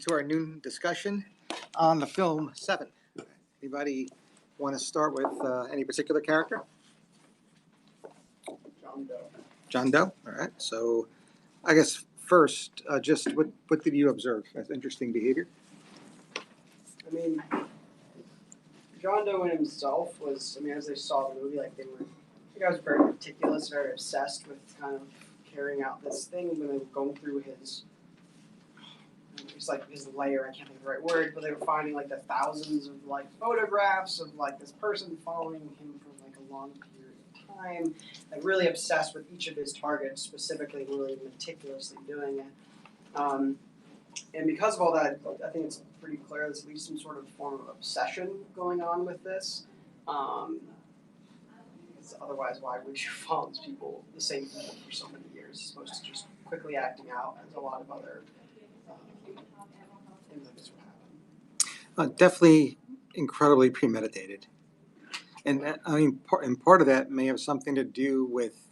to our noon discussion on the film Seven. Anybody want to start with any particular character? John Doe. John Doe. All right. So, I guess first, just what did you observe as interesting behavior? I mean, John Doe in himself was, as they saw the movie, like the guy was very meticulous, very obsessed with kind of carrying out this thing when they were going through his layer, I can't think of the right word, but they were finding like the thousands of like photographs of like this person following him for like a long period of time, like really obsessed with each of his targets, specifically really meticulously doing it. And because of all that, I think it's pretty clear there's at least some sort of form of obsession going on with this. Because otherwise, why would you follow these people, the same people, for so many years, as opposed to just quickly acting out, as a lot of other things like this would happen? Definitely incredibly premeditated. And I mean, part of that may have something to do with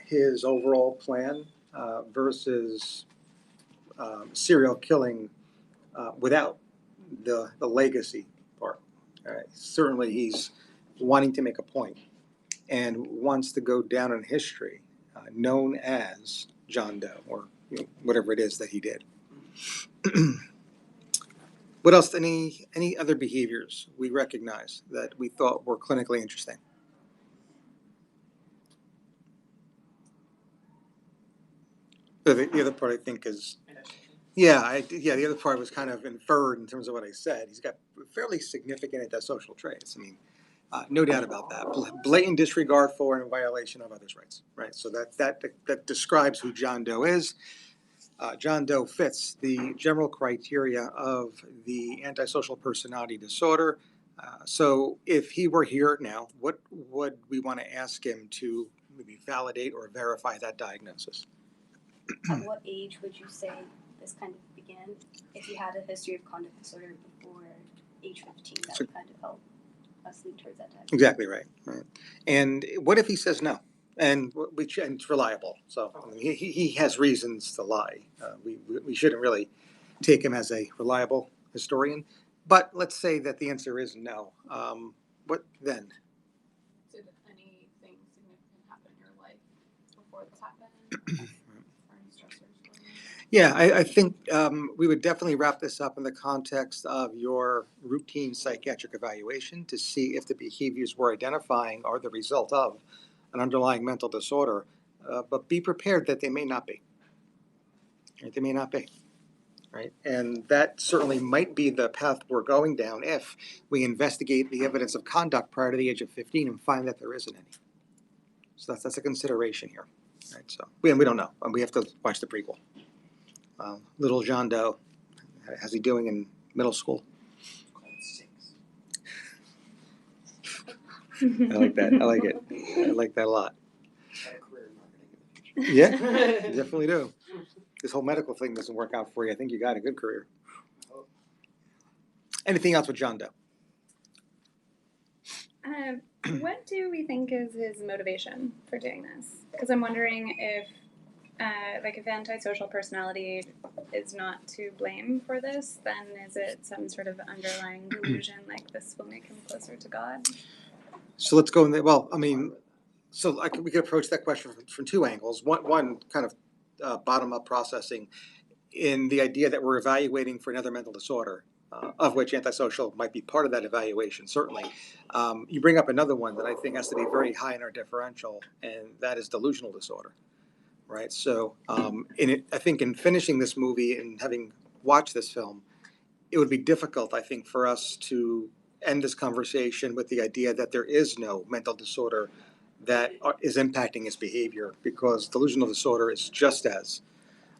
his overall plan versus serial killing without the legacy part. Certainly, he's wanting to make a point and wants to go down in history, known as John Doe, or whatever it is that he did. What else? Any other behaviors we recognize that we thought were clinically interesting? The other part I think is, the other part was kind of inferred in terms of what I said. He's got fairly significant antisocial traits. I mean, no doubt about that. Blatant disregard for and violation of others' rights, right? So that describes who John Doe is. John Doe fits the general criteria of the antisocial personality disorder. So if he were here now, what would we want to ask him to maybe validate or verify that diagnosis? At what age would you say this kind of began? If you had a history of conduct disorder before age 15, that would kind of help us lead towards that diagnosis. Exactly right. And what if he says no? And it's reliable. So I mean, he has reasons to lie. We shouldn't really take him as a reliable historian. But let's say that the answer is no. What then? Did anything significant happen in your life before this happened? Or any stressors? Yeah, I think we would definitely wrap this up in the context of your routine psychiatric evaluation to see if the behaviors we're identifying are the result of an underlying mental disorder, but be prepared that they may not be. Right? They may not be. Right? And that certainly might be the path we're going down if we investigate the evidence of conduct prior to the age of 15 and find that there isn't any. So that's a consideration here. Right? So we don't know. We have to watch the prequel. Little John Doe, how's he doing in middle school? I like that. I like it. I like that a lot. Yeah, you definitely do. This whole medical thing doesn't work out for you. I think you got a good career. Anything else with John Doe? What do we think is his motivation for doing this? Because I'm wondering if antisocial personality is not to blame for this, then is it some sort of underlying delusion, like this will make him closer to God? So let's go in there. Well, I mean, we could approach that question from two angles. One kind of bottom-up processing in the idea that we're evaluating for another mental disorder, of which antisocial might be part of that evaluation, certainly. You bring up another one that I think has to be very high in our differential, and that is delusional disorder, right? So I think in finishing this movie and having watched this film, it would be difficult, I think, for us to end this conversation with the idea that there is no mental disorder that is impacting his behavior, because delusional disorder is just as,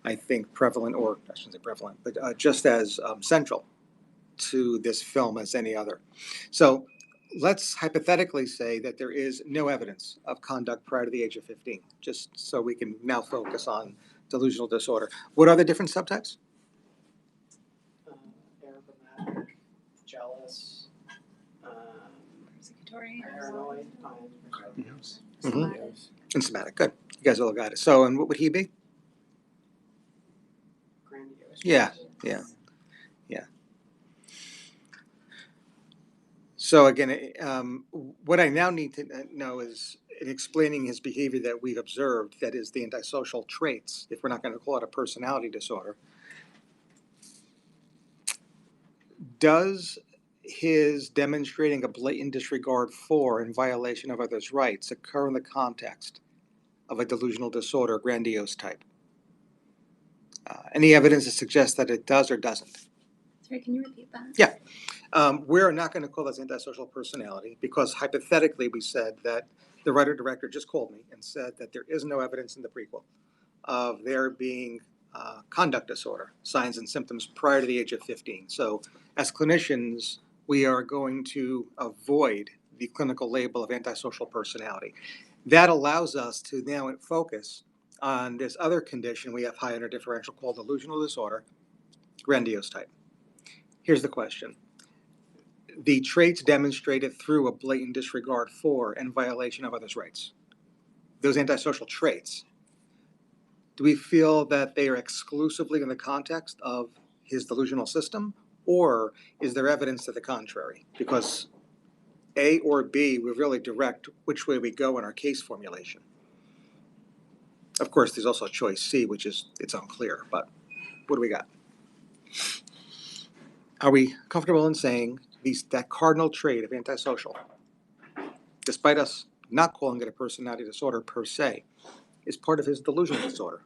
I think, prevalent, or I shouldn't say prevalent, but just as central to this film as any other. So let's hypothetically say that there is no evidence of conduct prior to the age of 15, just so we can now focus on delusional disorder. What are the different subtypes? Paradigmatic, jealous, Persecutory. paranoid, And somatic. Good. You guys all got it. So, and what would he be? grandiose. Yeah. Yeah. So again, what I now need to know is in explaining his behavior that we've observed, that is the antisocial traits, if we're not going to call it a personality disorder, does his demonstrating a blatant disregard for and violation of others' rights occur in the context of a delusional disorder, grandiose type? Any evidence to suggest that it does or doesn't? Sorry, can you repeat that? Yeah. We're not going to call this antisocial personality because hypothetically we said that the writer-director just called me and said that there is no evidence in the prequel of there being conduct disorder, signs and symptoms prior to the age of 15. So as clinicians, we are going to avoid the clinical label of antisocial personality. That allows us to now focus on this other condition we have high under differential called delusional disorder, grandiose type. Here's the question. The traits demonstrated through a blatant disregard for and violation of others' rights. Those antisocial traits, do we feel that they are exclusively in the context of his delusional system, or is there evidence to the contrary? Because A or B will really direct which way we go in our case formulation. Of course, there's also choice C, which is, it's unclear, but what do we got? Are we comfortable in saying that cardinal trait of antisocial, despite us not calling it a personality disorder per se, is part of his delusional disorder?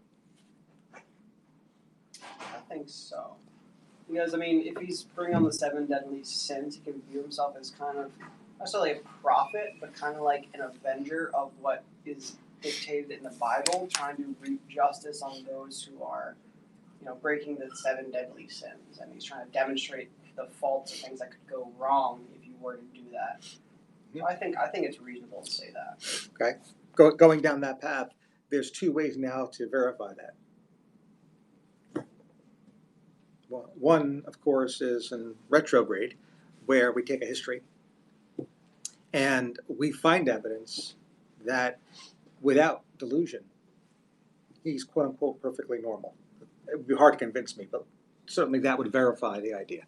I think so. Because, I mean, if he's bringing on the 7 deadly sins, he can view himself as kind of, not necessarily a prophet, but kind of like an avenger of what is dictated in the Bible, trying to reap justice on those who are, breaking the 7 deadly sins. And he's trying to demonstrate the faults of things that could go wrong if you were to do that. Yeah. I think it's reasonable to say that. Okay. Going down that path, there's 2 ways now to verify that. Well, one, of course, is in retrograde, where we take a history and we find evidence that without delusion, he's quote unquote perfectly normal. It would be hard to convince me, but certainly that would verify the idea.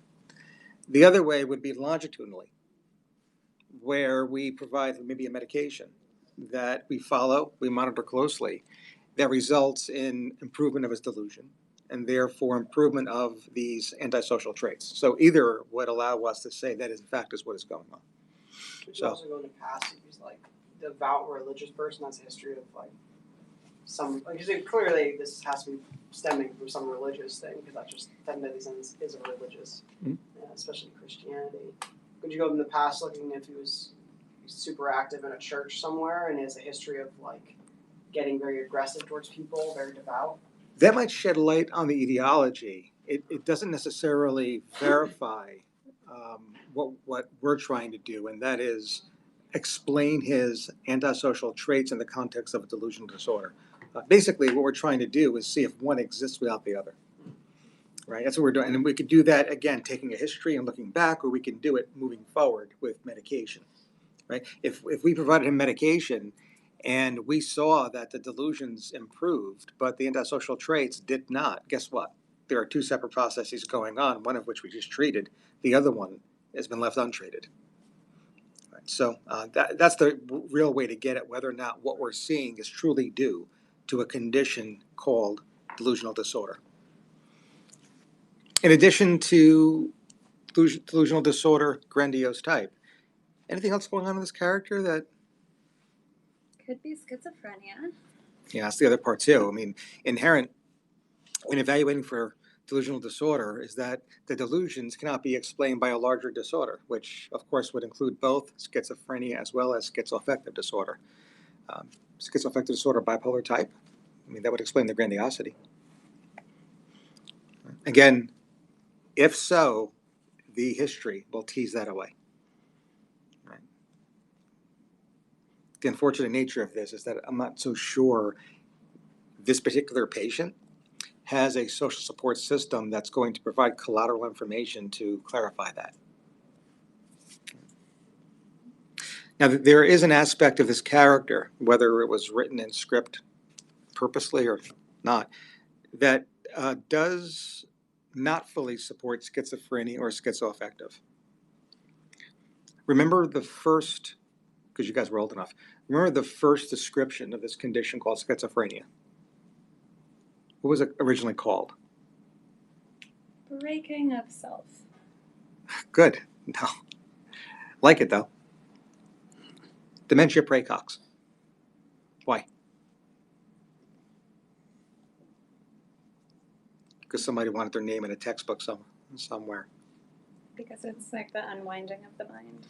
The other way would be longitudinally, where we provide maybe a medication that we follow, we monitor closely, that results in improvement of his delusion, and therefore improvement of these antisocial traits. So either would allow us to say that in fact is what is going on. Could you So- also go into past if he's like devout religious person has a history of like some, because clearly this has to be stemming from some religious thing, because that's just 10 deadly sins is a religious, especially Christianity. Could you go in the past looking if he was super active in a church somewhere and he has a history of like getting very aggressive towards people, very devout? That might shed light on the etiology. It doesn't necessarily verify what we're trying to do, and that is explain his antisocial traits in the context of a delusional disorder. Basically, what we're trying to do is see if one exists without the other. Right? That's what we're doing. And we could do that, again, taking a history and looking back, or we can do it moving forward with medication. Right? If we provided him medication and we saw that the delusions improved, but the antisocial traits did not, guess what? There are 2 separate processes going on, one of which we just treated. The other one has been left untreated. Right? So that's the real way to get at whether or not what we're seeing is truly due to a condition called delusional disorder. In addition to delusional disorder, grandiose type, anything else going on in this character that? Could be schizophrenia. Yeah, that's the other part too. I mean, inherent in evaluating for delusional disorder is that the delusions cannot be explained by a larger disorder, which of course would include both schizophrenia as well as schizoaffective disorder. Schizoaffective disorder, bipolar type, I mean, that would explain the grandiosity. Again, if so, the history will tease that away. Right. The unfortunate nature of this is that I'm not so sure this particular patient has a social support system that's going to provide collateral information to clarify that. Now, there is an aspect of this character, whether it was written in script purposely or not, that does not fully support schizophrenia or schizoaffective. Remember the first, because you guys were old enough, remember the first description of this condition called schizophrenia? What was it originally called? Breaking of self. Good. No. Like it though. Dementia praecox. Why? Because somebody wanted their name in a textbook somewhere. Because it's like the unwinding of the mind.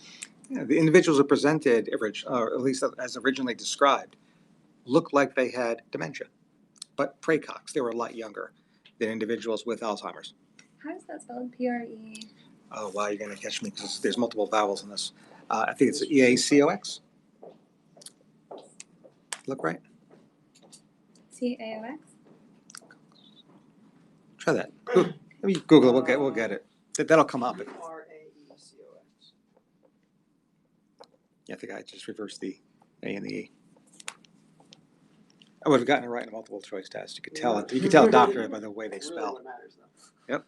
Yeah, the individuals who presented, or at least as originally described, looked like they had dementia, but praecox. They were a lot younger than individuals with Alzheimer's. How is that spelled? P-R-E? Oh, wow, you're going to catch me because there's multiple vowels in this. I think it's EACOX. Look right. C-A-O-X? Try that. Let me Google it. We'll get it. That'll come up. Raecox. Yeah, I think I just reversed the A and the E. I would have gotten it right in a multiple choice test. You could tell it. You could tell a doctor by the way they Really spell. what matters, though.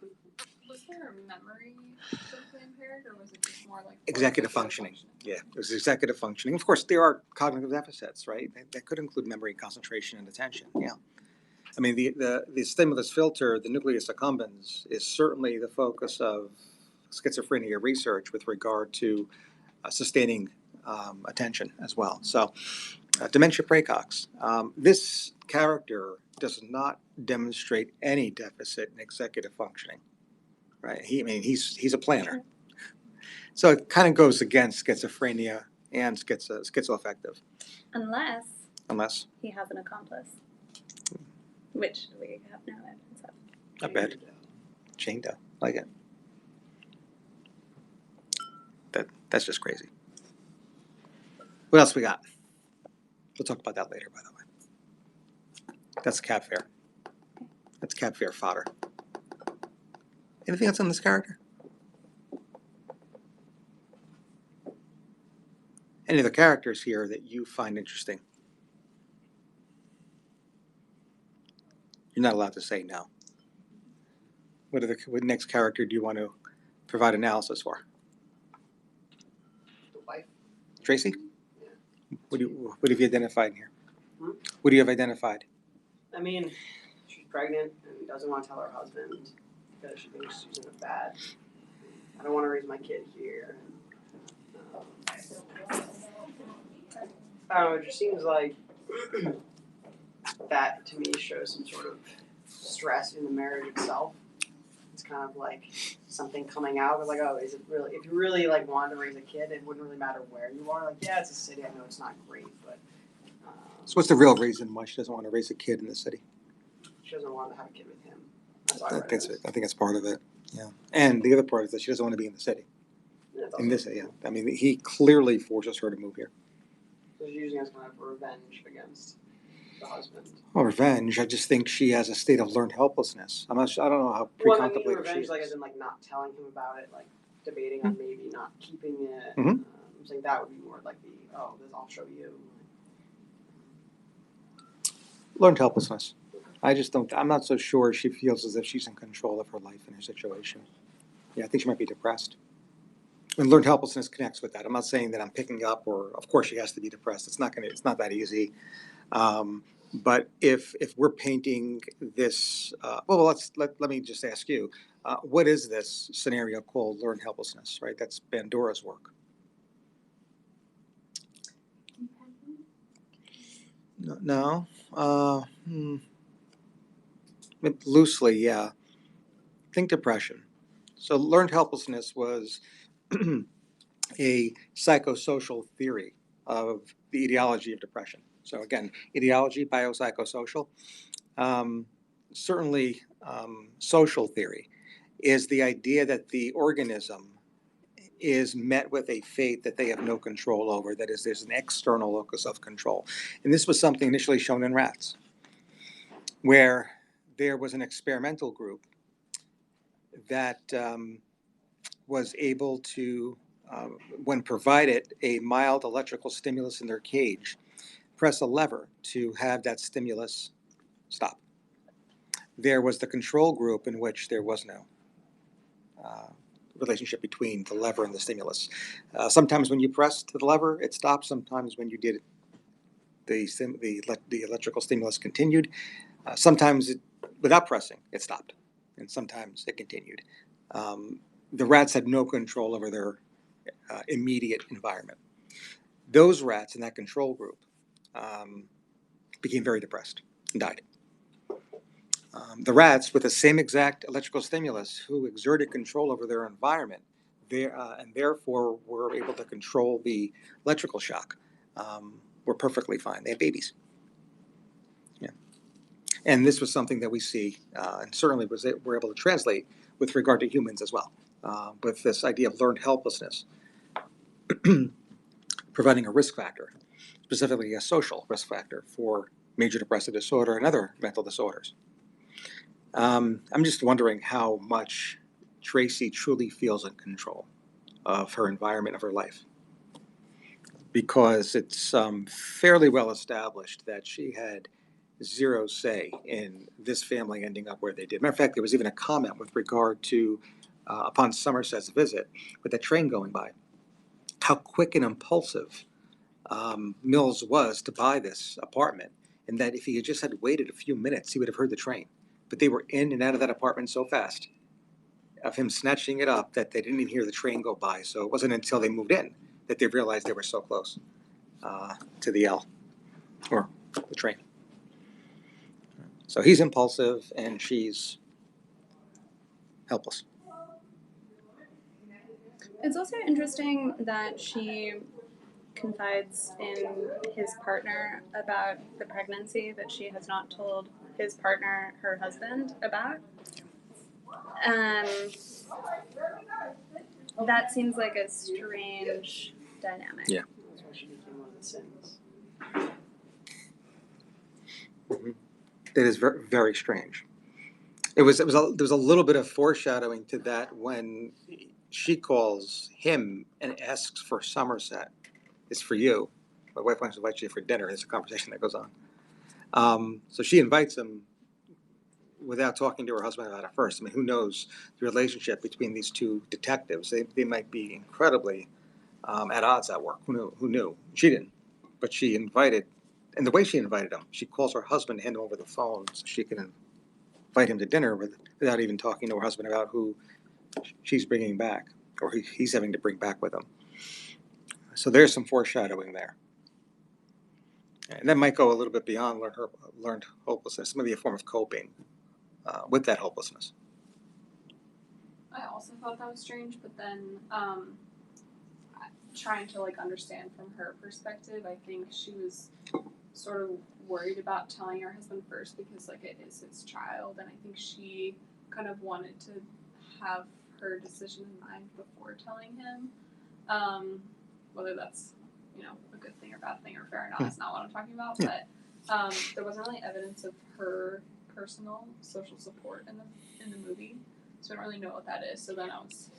Was there a memory physically impaired, or was it just more like Executive functioning. Yeah, it was executive functioning. Of course, there are cognitive deficits, right? That could include memory, concentration, and attention. Yeah. I mean, the stimulus filter, the nucleus accumbens, is certainly the focus of schizophrenia research with regard to sustaining attention as well. So, dementia praecox. This character does not demonstrate any deficit in executive functioning, right? He's a planner. So it kind of goes against schizophrenia and schizoaffective, Unless unless, he has an accomplice. Which we have no evidence of. not bad. Jane Doe, like it. That's just crazy. What else we got? We'll talk about that later, by the way. That's cab fare. That's cab fare fodder. Anything else on this character? Any of the characters here that you find interesting? You're not allowed to say no. What next character do you want to provide analysis for? The wife. Tracy? Yeah. What have you identified here? Hmm? What do you have identified? I mean, she's pregnant and doesn't want to tell her husband because she thinks she's in a bad. I don't want to raise my kid here. I don't know. It just seems like that to me shows some sort of stress in the marriage itself. It's kind of like something coming out. It's like, oh, is it really? If you really like wanted to raise a kid, it wouldn't really matter where you are. Like, yeah, it's a city. I know it's not great, but. So what's the real reason why she doesn't want to raise a kid in the city? She doesn't want to have a kid with him. That's all I I read. think that's part of it. Yeah. And the other part is that she doesn't want to be in the city. That's In also- this, yeah. I mean, he clearly forces her to move here. So she's using it as kind of revenge against the husband. Well, revenge. I just think she has a state of learned helplessness. I don't know how Well, I mean, pre-contemplative she revenge, is. like, as in, like, not telling him about it, like, debating on maybe not keeping it. Mhm. I'm saying that would be more like I'll show you. Learned helplessness. I'm not so sure she feels as if she's in control of her life and her situation. Yeah, I think she might be depressed. And learned helplessness connects with that. I'm not saying that I'm picking up, or of course she has to be depressed. It's not that easy. But if we're painting this, let me just ask you, what is this scenario called learned helplessness, right? That's Bandora's work. No. Loosely, yeah. Think depression. So learned helplessness was a psychosocial theory of the etiology of depression. So again, etiology, biopsychosocial. Certainly, social theory is the idea that the organism is met with a fate that they have no control over. That is, there's an external locus of control. And this was something initially shown in rats, where there was an experimental group that was able to, when provided a mild electrical stimulus in their cage, press a lever to have that stimulus stop. there was the control group in which there was no relationship between the lever and the stimulus. Sometimes when you pressed the lever, it stopped. Sometimes when you did it, the electrical stimulus continued. Sometimes without pressing, it stopped, and sometimes it continued. The rats had no control over their immediate environment. Those rats in that control group became very depressed and died. The rats with the same exact electrical stimulus who exerted control over their environment and therefore were able to control the electrical shock were perfectly fine. They had babies. Yeah. And this was something that we see and certainly we're able to translate with regard to humans as well, with this idea of learned helplessness providing a risk factor, specifically a social risk factor for major depressive disorder and other mental disorders. I'm just wondering how much Tracy truly feels in control of her environment, of her life. Because it's fairly well established that she had zero say in this family ending up where they did. Matter of fact, there was even a comment with regard to, upon Somerset's visit, with that train going by, how quick and impulsive Mills was to buy this apartment, and that if he had just had waited a few minutes, he would have heard the train. But they were in and out of that apartment so fast of him snatching it up that they didn't even hear the train go by. So it wasn't until they moved in that they realized they were so close to the L or the train. So he's impulsive and she's helpless. It's also interesting that she confides in his partner about the pregnancy that she has not told his partner, her husband, about. That seems like a strange dynamic. Yeah. That's why she became one of the sins. Mm-hmm. It is very, very strange. There was a little bit of foreshadowing to that when she calls him and asks for Somerset. It's for you. My wife wants to invite you for dinner. There's a conversation that goes on. So she invites him without talking to her husband about it first. I mean, who knows the relationship between these two detectives? They might be incredibly at odds at work. Who knew? She didn't. But she invited, and the way she invited him, she calls her husband, hand him over the phone so she can invite him to dinner without even talking to her husband about who she's bringing back or he's having to bring back with him. So there's some foreshadowing there. And that might go a little bit beyond learned hopelessness, maybe a form of coping with that hopelessness. I also thought that was strange, but then trying to understand from her perspective, I think she was sort of worried about telling her husband first because it is his child, and I think she kind of wanted to have her decision in mind before telling him. Whether that's a good thing or bad thing or fair or not is not what I'm talking about, but there wasn't really evidence of her personal social support in the movie, so I don't really know what that is. So then I was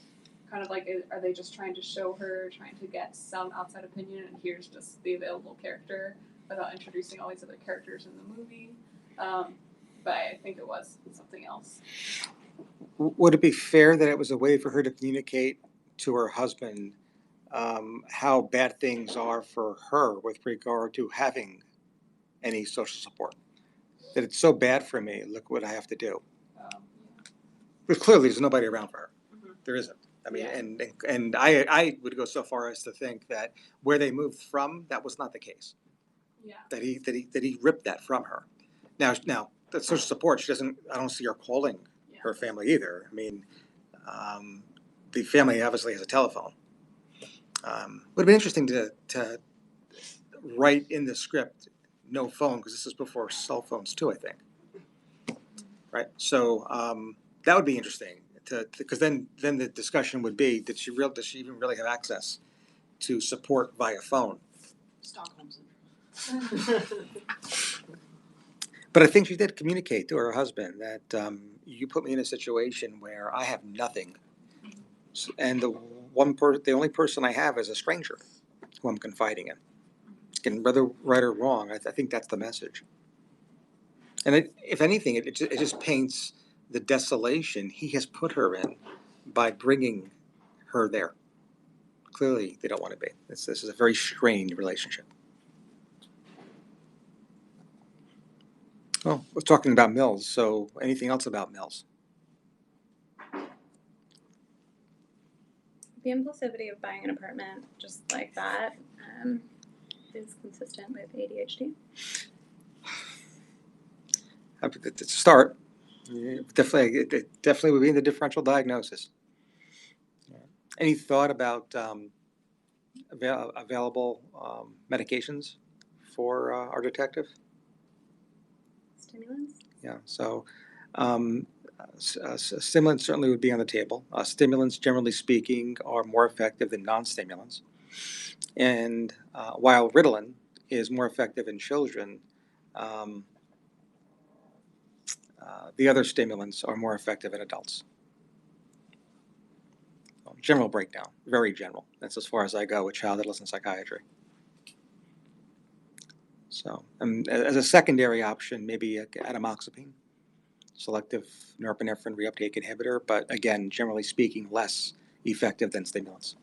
kind of are they just trying to show her, trying to get some outside opinion, and here's just the available character without introducing all these other characters in the movie? But I think it was something else. Would it be fair that it was a way for her to communicate to her husband how bad things are for her with regard to having any social support? That it's so bad for me, look what I have to do. But clearly there's nobody around for her. Mm-hmm. There isn't. I mean, yeah. and I would go so far as to think that where they moved from, that was not the case. Yeah. That he ripped that from her. Now the social support, I don't see her calling her family either. I mean, the family obviously has a telephone. Would have been interesting to write in the script no phone, because this is before cell phones too, I think. Right. So that would be interesting because then the discussion would be, does she even really have access to support via phone? Stockholm syndrome. But I think she did communicate to her husband that you put me in a situation where I have nothing, and the only person I have is a stranger who I'm confiding in. And whether right or wrong, I think that's the message. And if anything, it just paints the desolation he has put her in by bringing her there. Clearly, they don't want to be. This is a very strained relationship. Well, we're talking about Mills, so anything else about Mills? The impulsivity of buying an apartment just like that is consistent with ADHD. It's a start. Yeah, definitely, it definitely would be in the differential diagnosis. Any thought about available medications for our detective? Stimulants? Yeah, so stimulants certainly would be on the table. Stimulants, generally speaking, are more effective than non-stimulants. And while Ritalin is more effective in children, the other stimulants are more effective in adults. General breakdown, very general. That's as far as I go with child adolescent psychiatry. So, as a secondary option, maybe atomoxetine, selective norepinephrine reuptake inhibitor, but again, generally speaking, less effective than stimulants.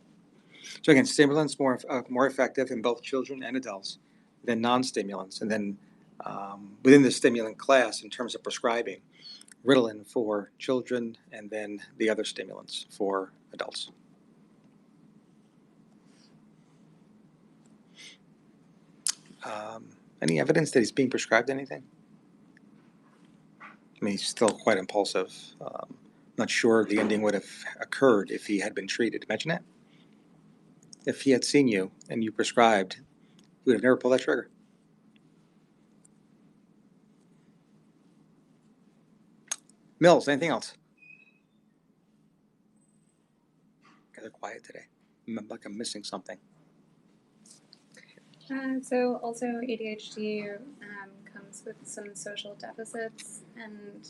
So again, stimulants more effective in both children and adults than non-stimulants, and then within the stimulant class, in terms of prescribing, Ritalin for children, and then the other stimulants for adults. Any evidence that he's being prescribed anything? I mean, he's still quite impulsive. Not sure the ending would have occurred if he had been treated. Imagine that. If he had seen you and you prescribed, he would have never pulled that trigger. Mills, anything else? Guys are quiet today. I'm like I'm missing something. So also ADHD comes with some social deficits, and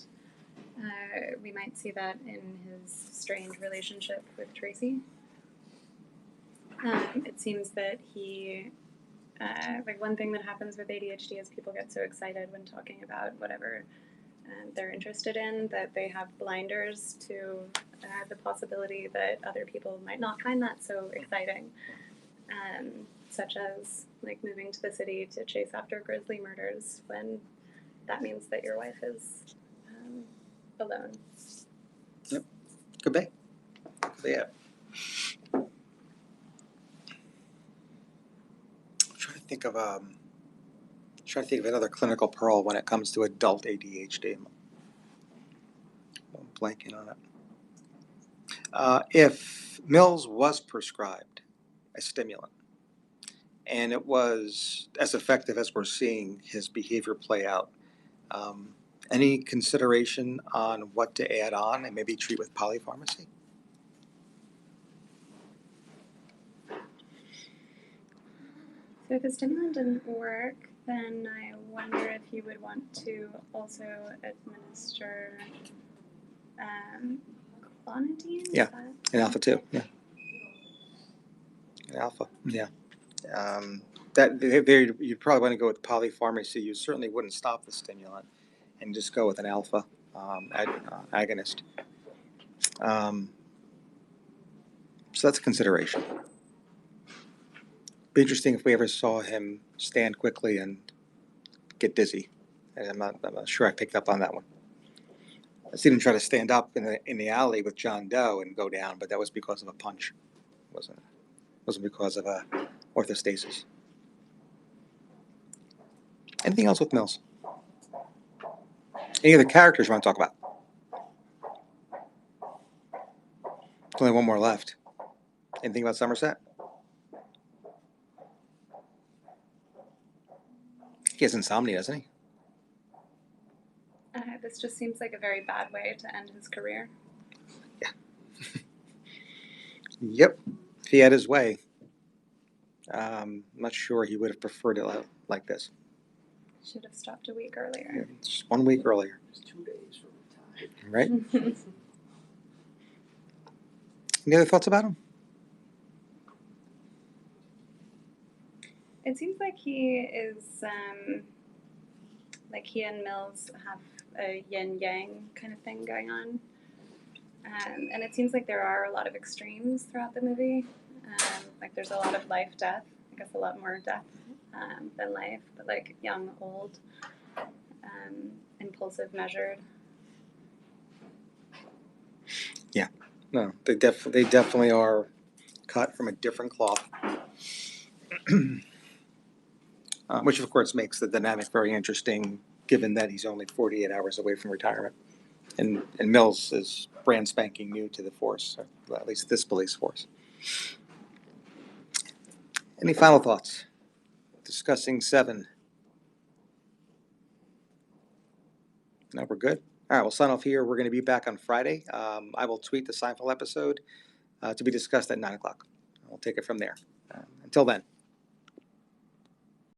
we might see that in his strained relationship with Tracy. It seems that he, like one thing that happens with ADHD is people get so excited when talking about whatever they're interested in that they have blinders to the possibility that other people might not find that so exciting. Such as like moving to the city to chase after grisly murders when that means that your wife is alone. Yep, could be. Yeah. I'm trying to think of another clinical pearl when it comes to adult ADHD. I'm blanking on it. If Mills was prescribed a stimulant, and it was as effective as we're seeing his behavior play out, any consideration on what to add on and maybe treat with polypharmacy? So if a stimulant didn't work, then I wonder if you would want to also administer clonidine? Yeah. An alpha 2, yeah. An alpha, yeah. You'd probably want to go with polypharmacy. You certainly wouldn't stop the stimulant and just go with an alpha agonist. So that's a consideration. Be interesting if we ever saw him stand quickly and get dizzy. And I'm not sure I picked up on that one. I seen him try to stand up in the alley with John Doe and go down, but that was because of a punch. Wasn't because of a orthostasis. Anything else with Mills? Any other characters you want to talk about? There's only one more left. Anything about Somerset? He has insomnia, doesn't he? This just seems like a very bad way to end his career. Yeah. Yep. If he had his way, I'm not sure he would have preferred it like this. Should have stopped a week earlier. Just 1 week earlier. Just 2 days from the time. Right? Any other thoughts about him? It seems like he is like he and Mills have a yin yang kind of thing going on. And it seems like there are a lot of extremes throughout the movie. Like there's a lot of life, death. I guess a lot more death than life, but like young, old, impulsive, measured. No, they definitely are cut from a different cloth. Which of course makes the dynamic very interesting, given that he's only 48 hours away from retirement. And Mills is brand spanking new to the force, or at least this police force. Any final thoughts? Discussing 7. No, we're good. All right, we'll sign off here. We're going to be back on Friday. I will tweet the Seinfeld episode to be discussed at 9 o'clock. We'll take it from there. Until then.